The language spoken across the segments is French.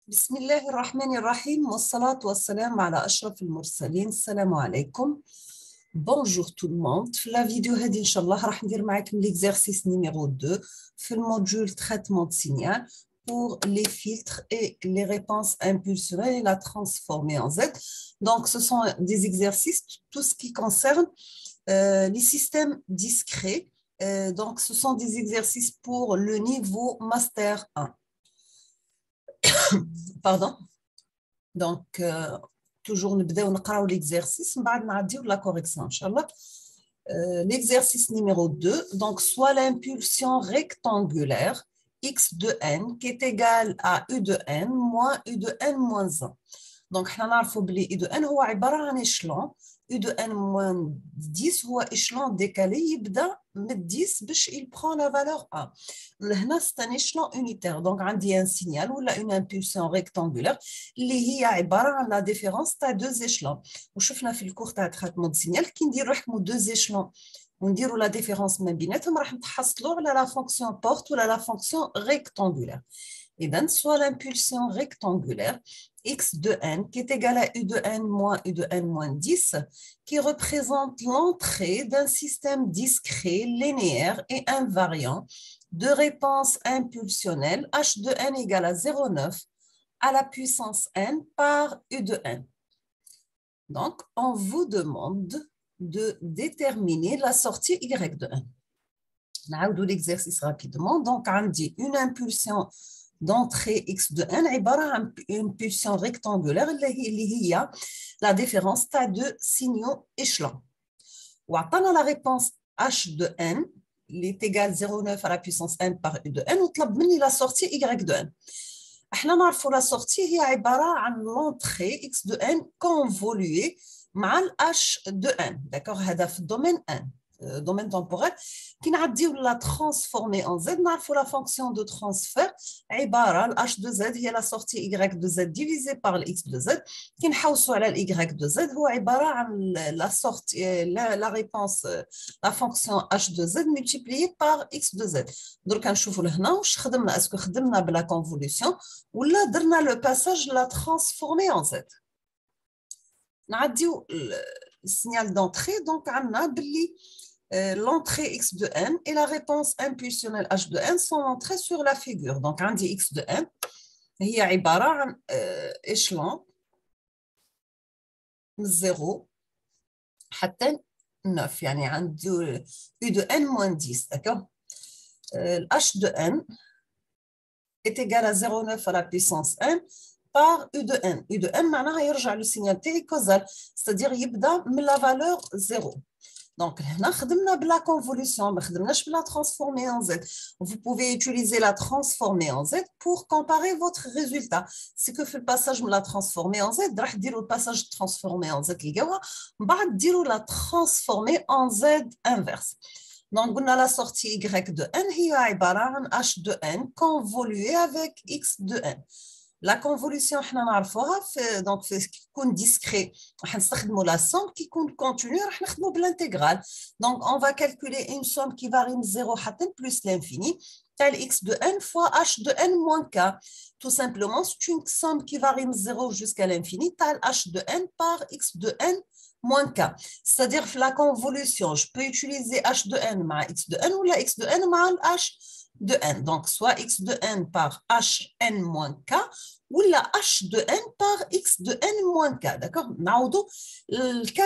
بسم الله الرحمن الرحيم والصلاة والسلام على أشرف المرسلين. السلام عليكم. Bonjour tout le monde. في la vidéo هذه إن شاء الله راح ندير معكم l'exercice numéro 2 في المودule traitement de signal pour les filtres et les réponses impulsionnelles et la transformer en Z. Donc ce sont des exercices, tout ce qui concerne les systèmes discrets. Donc ce sont des exercices pour le niveau master 1. Pardon. Donc, toujours نبداو نقراو l'exercice من بعد نعديو la correction إن شاء الله. L'exercice numéro 2, donc soit l'impulsion rectangulaire x de n qui est égale à u de n moins u de n moins 1. Donc, احنا نعرفوا بلي u de n هو عبارة عن échelon. u de n moins 10 هو échelon décalé يبدأ من 10 باش il prend la valeur 1. هنا c'est un échelon unitaire. Donc, عندي un signal ou une impulsion rectangulaire اللي هي عبارة عن la différence تاع deux échelons. وشفنا في الكور تاع traitement de signal كي نديرو نحكمو deux échelons ونديرو la différence ما بيناتهم راح نتحصلوا على la fonction porte ولا la fonction rectangulaire. Et bien, soit l'impulsion rectangulaire x de n qui est égale à u de n moins u de n moins 10 qui représente l'entrée d'un système discret, linéaire et invariant de réponse impulsionnelle h de n égale à 0,9 à la puissance n par u de n. Donc, on vous demande de déterminer la sortie y de n. On a l'exercice rapidement. Donc, on dit une impulsion d'entrée x de n عبارة عن une pulsion rectangulaire اللي هي la différence تاع deux signaux échelons. وعطانا la réponse h de n اللي est égale 0,9 à la puissance n par u de n وطلب مني la sortie y de n. احنا نعرفوا la sortie هي عبارة عن l'entrée x de n convoluée مع ال h de n. D'accord, هذا في الدومين n. Domaine temporel, qui n'a dit la transformer en Z, nous la fonction de transfert, عبارة h de Z, هي la sortie y de Z divisée par le x de Z, qui نحوسوا على y de Z, هو عبارة عن la sortie, la réponse, la fonction h de Z multipliée par x de Z. Donc, نشوفوا لهنا واش خدمنا, est-ce que خدمنا بلا convolution ولا درنا le passage la transformer en Z. نعديو le signal d'entrée, donc عندنا بلي l'entrée x de n et la réponse impulsionnelle h de n sont entrées sur la figure. Donc, on dit x de n, هي عبارة عن échelon 0 حتى 9 يعني عندي u de n moins 10, d'accord. h de n est égal à 0,9 à la puissance n par u de n. u de n معناها يرجع le signal تاعي causal, c'est-à-dire يبدأ من la valeur 0. Donc, هنا خدمنا بلا convolution, ما خدمناش بلا transformer en Z. Vous pouvez utiliser la transformer en Z pour comparer votre résultat. C'est que في le passage de la transformer en Z, راح ديروا le passage de transformer en Z لقاوها, بعد ديروا la transformer en Z inverse. Donc, on a la sortie y de n هي عبارة عن h de n convoluée avec x de n. La convolution, احنا نعرفوها في donc في كي يكون discret راح نستخدموا la somme qui يكون continu راح نخدموا بالintégral. Donc on va calculer une somme qui varie de 0 حتى plus l'infini tel x de n fois h de n moins k. Tout simplement, c'est une somme qui varie de 0 jusqu'à l'infini tel h de n par x de n moins k. C'est-à-dire la convolution, je peux utiliser h de n مع x de n ou la x de n مع h de n. Donc, soit x de n par hn moins k ou la h de n par x de n moins k. D'accord? Le k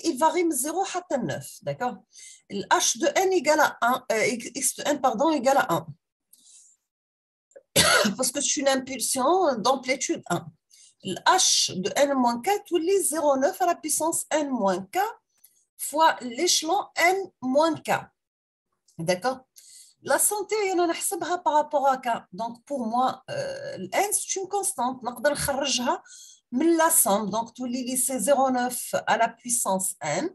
il varie de 0 à 9. D'accord? Le h de n égale à 1, x de n pardon, égale à 1. Parce que c'est une impulsion d'amplitude 1. Le h de n moins k, tout les 0,9 à la puissance n moins k fois l'échelon n moins k. D'accord? La santé, on a par rapport à K. Donc, pour moi, n, c'est une constante. نقدر نخرجها من la somme. Donc, tout c'est 0,9 à la puissance n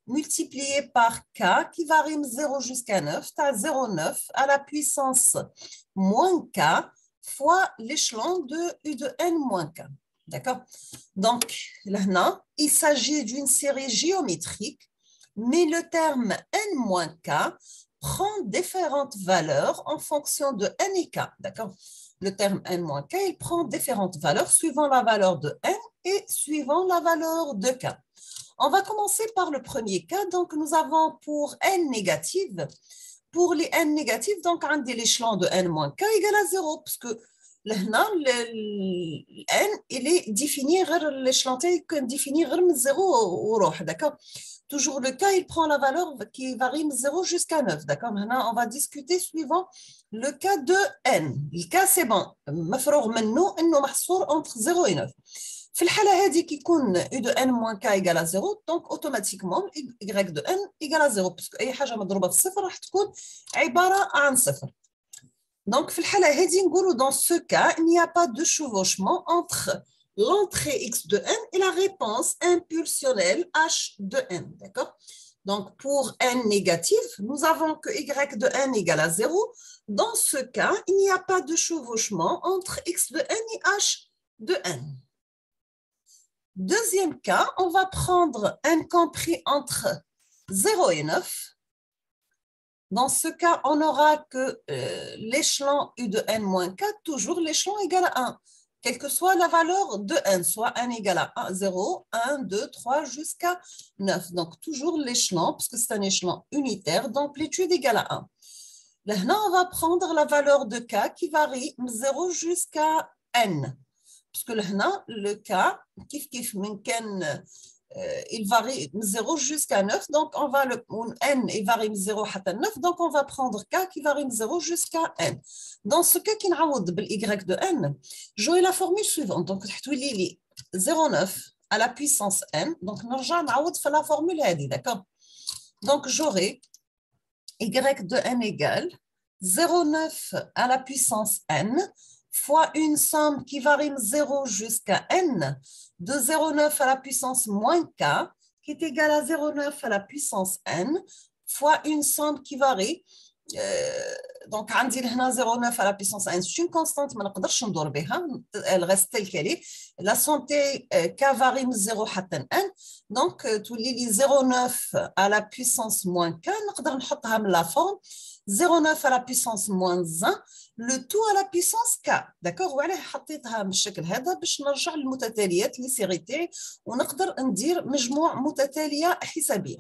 multiplié par K qui varie de 0 jusqu'à 9. Tu as 0,9 à la puissance moins K fois l'échelon de U de n moins K. D'accord? Donc, là, il s'agit d'une série géométrique, mais le terme n moins K prend différentes valeurs en fonction de n et k, d'accord. le terme n-k, il prend différentes valeurs suivant la valeur de n et suivant la valeur de k. On va commencer par le premier cas. Donc, nous avons pour n négative, pour les n négatifs, donc on dit l'échelon de n-k égale à 0, parce que là, le n, il est défini, l'échelon est défini de 0 au d'accord. Toujours le cas, il prend la valeur qui varie de 0 jusqu'à 9, d'accord. Maintenant, on va discuter suivant le cas de n. Le cas, c'est bon. مفروغ منه إنه محصور entre 0 et 9. في الحالة هذه كيكون U de n moins k égale à 0, donc automatiquement Y de n égale à 0, parce que أي حاجة مضروبة في صفر راح تكون عبارة عن صفر. Donc, dans ce cas, il n'y a pas de chevauchement entre l'entrée x de n et la réponse impulsionnelle h de n. D'accord? Donc, pour n négatif, nous avons que y de n égale à 0. Dans ce cas, il n'y a pas de chevauchement entre x de n et h de n. Deuxième cas, on va prendre n compris entre 0 et 9. Dans ce cas, on n'aura que l'échelon U de n moins 4, toujours l'échelon égal à 1, quelle que soit la valeur de n, soit n égale à 1, 0, 1, 2, 3 jusqu'à 9. Donc, toujours l'échelon, puisque c'est un échelon unitaire, d'amplitude égale à 1. Là, on va prendre la valeur de k qui varie de 0 jusqu'à n. Parce que là, le k, il varie de 0 jusqu'à 9, donc on va n il varie de 0 à 9, donc on va prendre k qui varie de 0 jusqu'à n. Dans ce cas qui n'aoud y de n, j'aurai la formule suivante. Donc, 0,9 à la puissance n, donc نرجع نعوض في la formule هذه, d'accord? Donc, j'aurai y de n égale 0,9 à la puissance n fois une somme qui varie de 0 jusqu'à n de 0,9 à la puissance moins k, qui est égale à 0,9 à la puissance n, fois une somme qui varie. Donc, on dit 0,9 à la puissance n, c'est une constante, mais elle reste telle qu'elle est. La somme k varie de 0 à n. Donc, tu lis 0,9 à la puissance moins k, on peut la forme 0,9 à la puissance moins 1, le tout à la puissance k. D'accord? وعليه حطيتها بالشكل هذا باش نرجع للمتتاليات اللي سيري تاعي ونقدر ندير مجموع متتاليه حسابيه.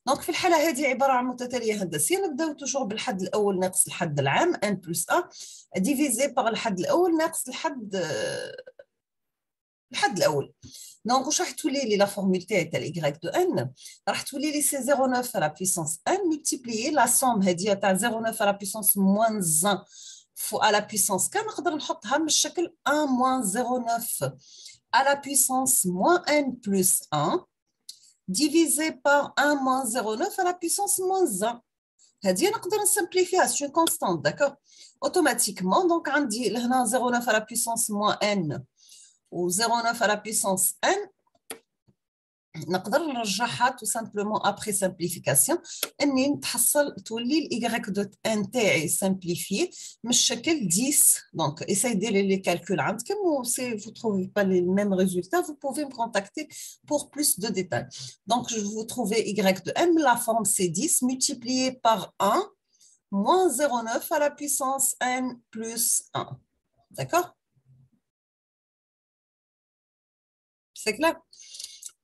دونك في الحاله هذه عباره عن متتاليه هندسيه، نبداو توجور بالحد الاول ناقص الحد العام n بلس 1 ديفيزي باغ الحد الاول ناقص الحد الاول. Donc, واش راح تولي لي لا فورمول تاع y de n راح تولي لي سي 0,9 à la puissance n multiplié la somme هذه تاع 0,9 à la puissance moins 1 à la puissance k, نقدر نحطها بالشكل 1 moins 0,9 à la puissance moins n plus 1 divisé par 1 moins 0,9 à la puissance moins 1. هذه نقدر نسمبليفيها, c'est une constante, d'accord? Automatiquement, donc عندي لهنا 0,9 à la puissance moins n ou 0,9 à la puissance n, نقدر نرجعها tout simplement après simplification اني نتحصل تولي y de n تاعي simplifié من الشكل 10. donc essayez ديري les calculs عندكم ou si vous trouvez pas les mêmes résultats, vous pouvez me contacter pour plus de détails. donc je vous trouvez y de n, la forme c'est 10 multiplié par 1 moins 0,9 à la puissance n plus 1. d'accord? C'est clair?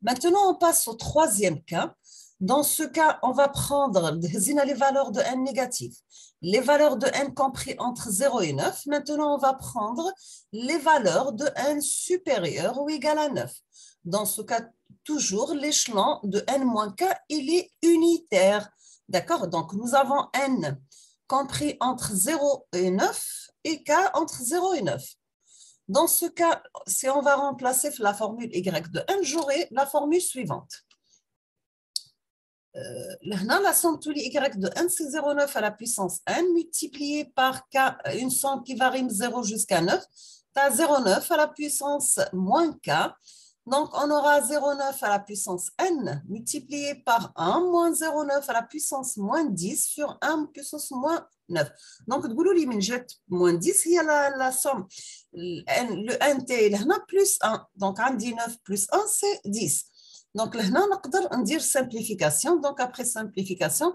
Maintenant, on passe au troisième cas. Dans ce cas, on va prendre les valeurs de n négatives, les valeurs de n compris entre 0 et 9. Maintenant, on va prendre les valeurs de n supérieures ou égales à 9. Dans ce cas, toujours l'échelon de n moins k, il est unitaire. D'accord? Donc, nous avons n compris entre 0 et 9 et k entre 0 et 9. Dans ce cas, si on va remplacer la formule y de n, j'aurai la formule suivante. La somme de y de n, c'est 0,9 à la puissance n multiplié par k, une somme qui varie de 0 jusqu'à 9. Tu as 0,9 à la puissance moins k. Donc, on aura 0,9 à la puissance n multiplié par 1 moins 0,9 à la puissance moins 10 sur 1 puissance moins 9. Donc, moins 10, il y a la somme. Le n est plus 1. Donc, on dit 9 plus 1, c'est 10. Donc, là, on dire simplification. Donc, après simplification,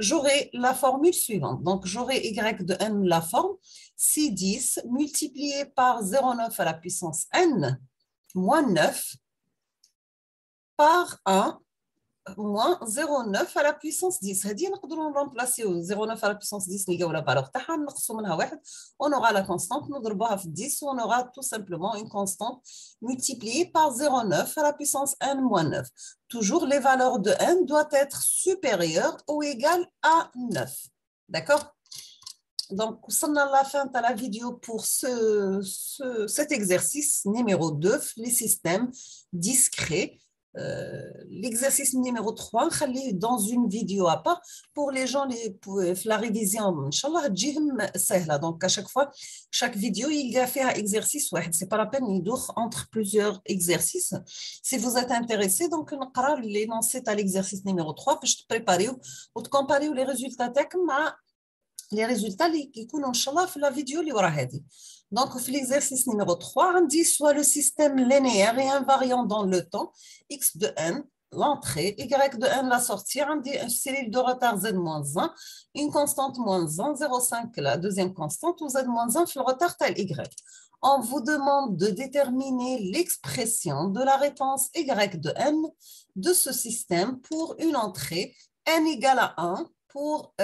j'aurai la formule suivante. Donc, j'aurai y de n la forme 6,10 multiplié par 0,9 à la puissance n moins 9 par 1 moins 0,9 à la puissance 10. هذه نقدروا نرمبلاسيو 0,9 à la puissance 10 نلقاو لا فالور تاعها نقصوا منها واحد on aura la constante نضربوها في 10 on aura tout simplement une constante multipliée par 0,9 à la puissance n moins 9. Toujours les valeurs de n doivent être supérieures ou égales à 9. D'accord? Donc, on a la fin de la vidéo pour cet exercice numéro 2, les systèmes discrets. L'exercice numéro 3, dans une vidéo à part, pour les gens, pour la révision, Inch'Allah, donc à chaque fois, chaque vidéo, il y a fait un exercice, c'est pas la peine, il doit entre plusieurs exercices. Si vous êtes intéressé, donc, on va l'énoncer à l'exercice numéro 3, pour te préparer ou te comparer les résultats les résultats qui sont Inch'Allah dans la vidéo اللي ورا هذه. Donc, dans l'exercice numéro 3, on dit soit le système linéaire et invariant dans le temps, x de n, l'entrée, y de n, la sortie, on dit une série de retard z-1, une constante moins 1, 0,5 la deuxième constante, ou z-1 le retard tel y. On vous demande de déterminer l'expression de la réponse y de n de ce système pour une entrée n égale à 1 pour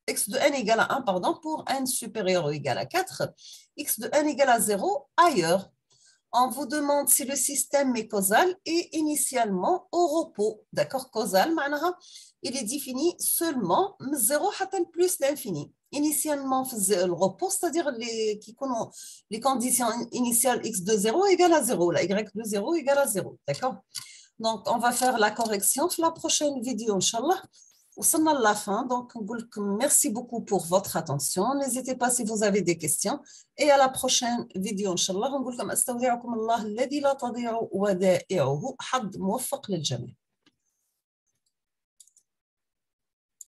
x de n égale à 1, pardon, pour n supérieur ou égal à 4, x de n égale à 0 ailleurs. On vous demande si le système est causal et initialement au repos. D'accord, causal, il est défini seulement 0 plus l'infini. Initialement, le repos, c'est-à-dire les conditions initiales x de 0 égale à 0, la y de 0 égale à 0. D'accord? Donc, on va faire la correction sur la prochaine vidéo, Inch'Allah. وصلنا à la fin, donc on vous merci beaucoup pour votre attention. N'hésitez pas si vous avez des questions. Et à la prochaine vidéo, Inch'Allah. On vous dit, أستودعكم الله الذي لا تضيع ودائعه. حظ موفق للجميع.